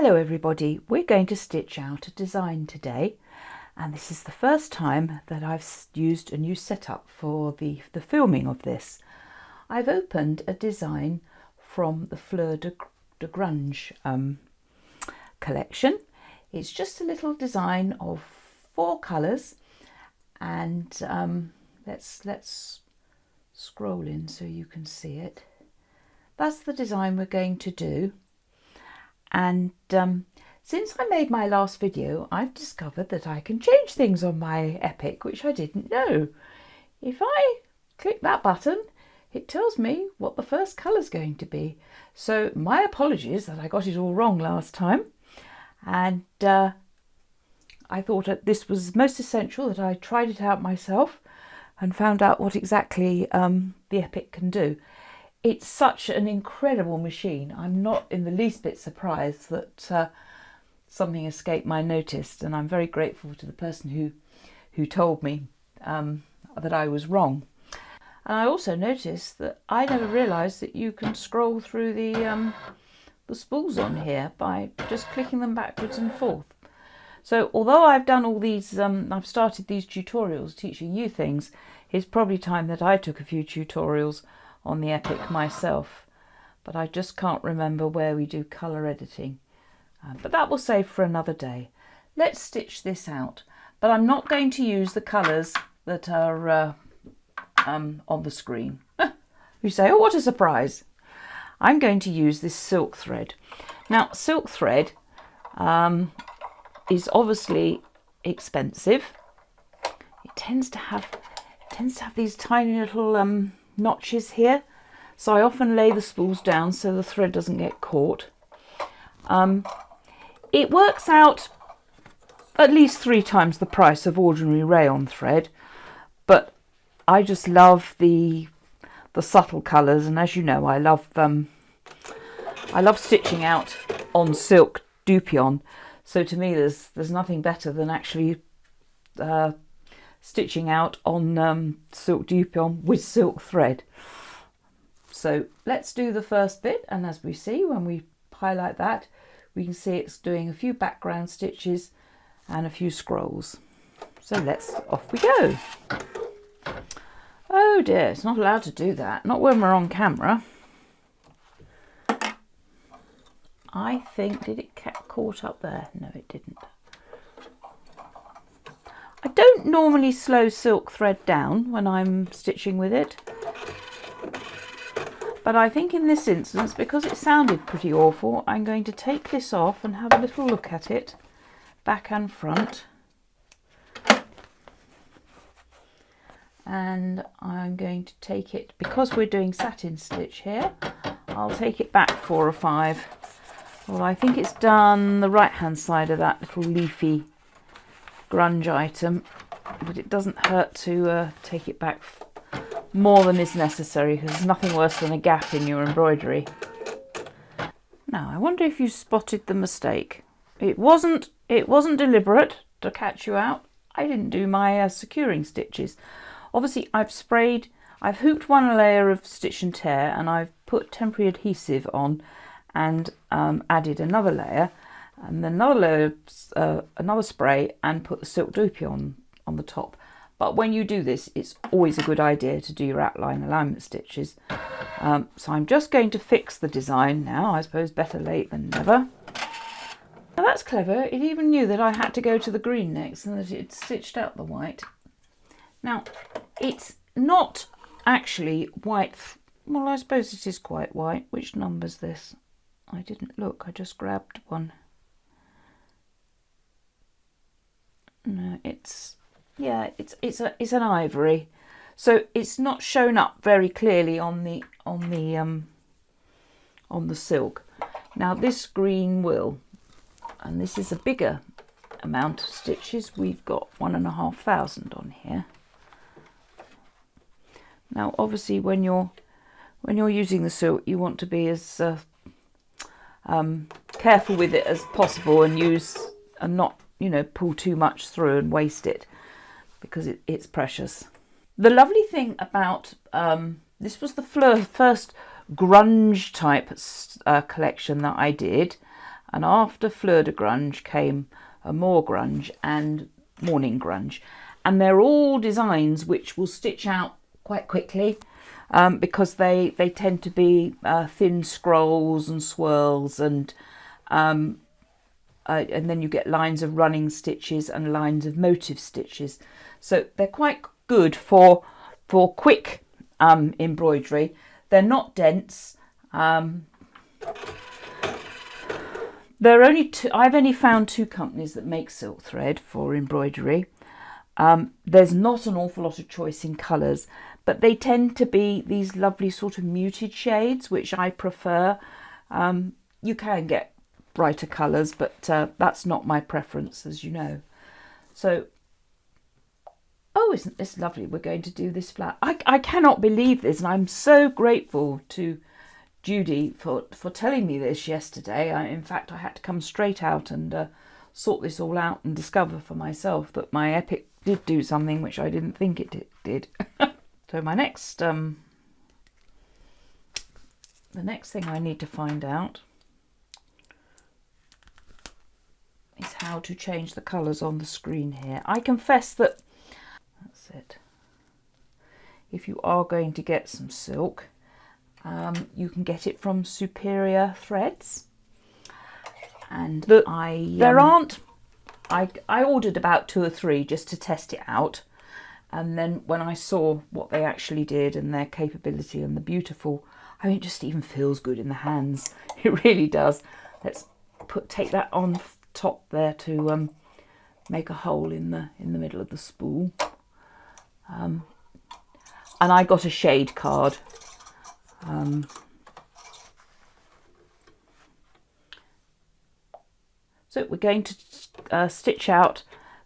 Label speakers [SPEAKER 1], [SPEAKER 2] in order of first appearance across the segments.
[SPEAKER 1] Hello everybody, we're going to stitch out a design today, and this is the first time that I've used a new setup for the filming of this. I've opened a design from the Fleur de Grunge collection. It's just a little design of 4 colours, and let's scroll in so you can see it. That's the design we're going to do. And since I made my last video, I've discovered that I can change things on my Epic, which I didn't know. If I click that button, it tells me what the first colour is going to be. So my apologies that I got it all wrong last time. And I thought that this was most essential that I tried it out myself and found out what exactly the Epic can do. It's such an incredible machine. I'm not in the least bit surprised that something escaped my notice, and I'm very grateful to the person who told me that I was wrong. And I also noticed that I never realised that you can scroll through the spools on here by just clicking them backwards and forth. So although I've done all these, I've started these tutorials teaching you things, it's probably time that I took a few tutorials on the Epic myself, but I just can't remember where we do colour editing. But that will save for another day. Let's stitch this out, but I'm not going to use the colours that are on the screen. You say, oh, what a surprise. I'm going to use this silk thread. Now, silk thread is obviously expensive. It tends to have these tiny little notches here, so I often lay the spools down so the thread doesn't get caught. It works out at least 3 times the price of ordinary rayon thread, but I just love the subtle colours, and as you know, I love stitching out on silk dupion. So to me, there's nothing better than actually stitching out on silk dupion with silk thread. So let's do the first bit, and as we see, when we highlight that, we can see it's doing a few background stitches and a few scrolls. So off we go. Oh dear, it's not allowed to do that, not when we're on camera. I think, did it get caught up there? No, it didn't. I don't normally slow silk thread down when I'm stitching with it, but I think in this instance, because it sounded pretty awful, I'm going to take this off and have a little look at it, back and front. And I'm going to take it, because we're doing satin stitch here, I'll take it back 4 or 5. Well, I think it's done the right hand side of that little leafy grunge item, but it doesn't hurt to take it back more than is necessary, because there's nothing worse than a gap in your embroidery. Now, I wonder if you spotted the mistake. It wasn't deliberate to catch you out. I didn't do my securing stitches. Obviously, I've hooped 1 layer of stitch and tear, and I've put temporary adhesive on and added another layer, and then another layer, another spray, and put the silk dupion on the top. But when you do this, it's always a good idea to do your outline alignment stitches. So I'm just going to fix the design now. I suppose better late than never. Now that's clever. It even knew that I had to go to the green next and that it stitched out the white. Now, it's not actually white. Well, I suppose it is quite white. Which number's this? I didn't look. I just grabbed one. No, it's an ivory, so it's not shown up very clearly on the silk. Now this green will, and this is a bigger amount of stitches. We've got 1,500 on here. Now, obviously, when you're using the silk, you want to be as careful with it as possible and not pull too much through and waste it, because it's precious. The lovely thing about this was the first grunge type collection that I did. and after Fleur de Grunge came More Grunge and Morning Grunge, and they're all designs which will stitch out quite quickly because they tend to be thin scrolls and swirls, and then you get lines of running stitches and lines of motif stitches. So they're quite good for quick embroidery. They're not dense. There are only two. I've only found two companies that make silk thread for embroidery. There's not an awful lot of choice in colours, but they tend to be these lovely sort of muted shades, which I prefer. You can get brighter colours, but that's not my preference, as you know. So, oh, isn't this lovely? We're going to do this flat. I cannot believe this, and I'm so grateful to Judy for telling me this yesterday. In fact, I had to come straight out and sort this all out and discover for myself that my Epic did do something which I didn't think it did. So my next, the next thing I need to find out is how to change the colours on the screen here. I confess that, that's it. If you are going to get some silk, you can get it from Superior Threads, and I ordered about 2 or 3 just to test it out, and then when I saw what they actually did and their capability and the beautiful, I mean, it just even feels good in the hands. It really does. Let's take that on top there to make a hole in the middle of the spool, and I got a shade card. So we're going to stitch out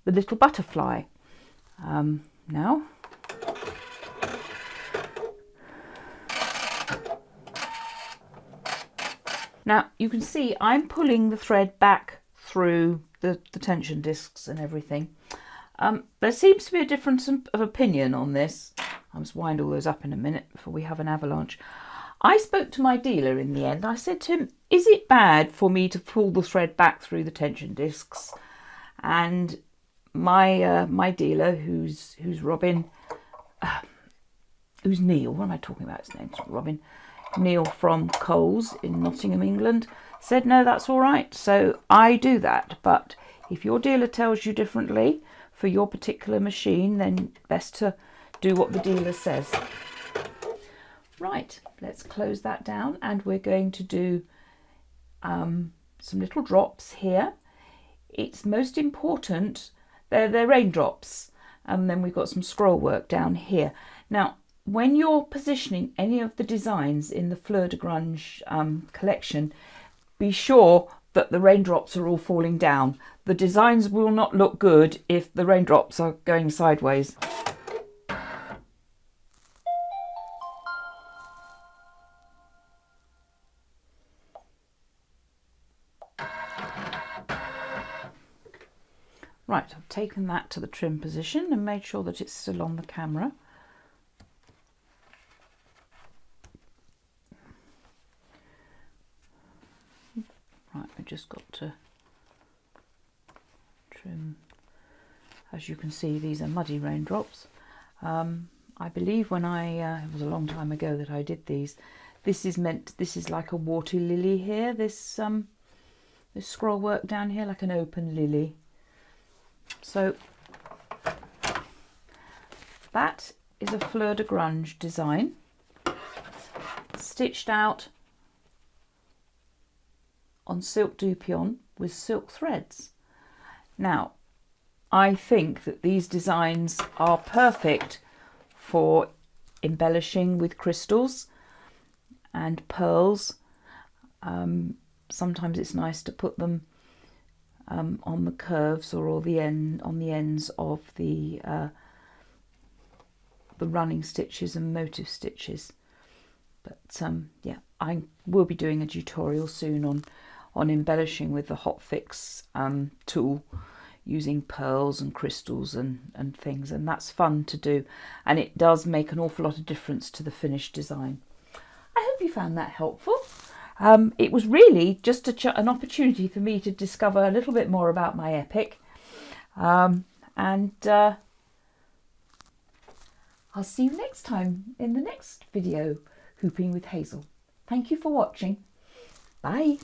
[SPEAKER 1] the little butterfly now. Now you can see I'm pulling the thread back through the tension discs and everything. There seems to be a difference of opinion on this. I'll just wind all those up in a minute before we have an avalanche. I spoke to my dealer in the end. I said to him, is it bad for me to pull the thread back through the tension discs? And my dealer, who's Robin, who's Neil, what am I talking about? His name's Robin. Neil from Coles in Nottingham, England, said, no, that's all right. So I do that. But if your dealer tells you differently for your particular machine, then best to do what the dealer says. Right, let's close that down, and we're going to do some little drops here. It's most important, they're raindrops, and then we've got some scroll work down here. Now, when you're positioning any of the designs in the Fleur de Grunge collection, be sure that the raindrops are all falling down. The designs will not look good if the raindrops are going sideways. Right, I've taken that to the trim position and made sure that it's still on the camera. Right, I've just got to trim. As you can see, these are muddy raindrops. I believe when it was a long time ago that I did these. This is like a water lily here. This scroll work down here, like an open lily. So that is a Fleur de Grunge design, stitched out on silk dupion with silk threads. Now, I think that these designs are perfect for embellishing with crystals and pearls. Sometimes it's nice to put them on the curves or on the ends of the running stitches and motif stitches. But yeah, I will be doing a tutorial soon on embellishing with the Hot Fix tool, using pearls and crystals and things, and that's fun to do, and it does make an awful lot of difference to the finished design. I hope you found that helpful. It was really just an opportunity for me to discover a little bit more about my epic. And I'll see you next time in the next video, Hooping with Hazel. Thank you for watching. Bye.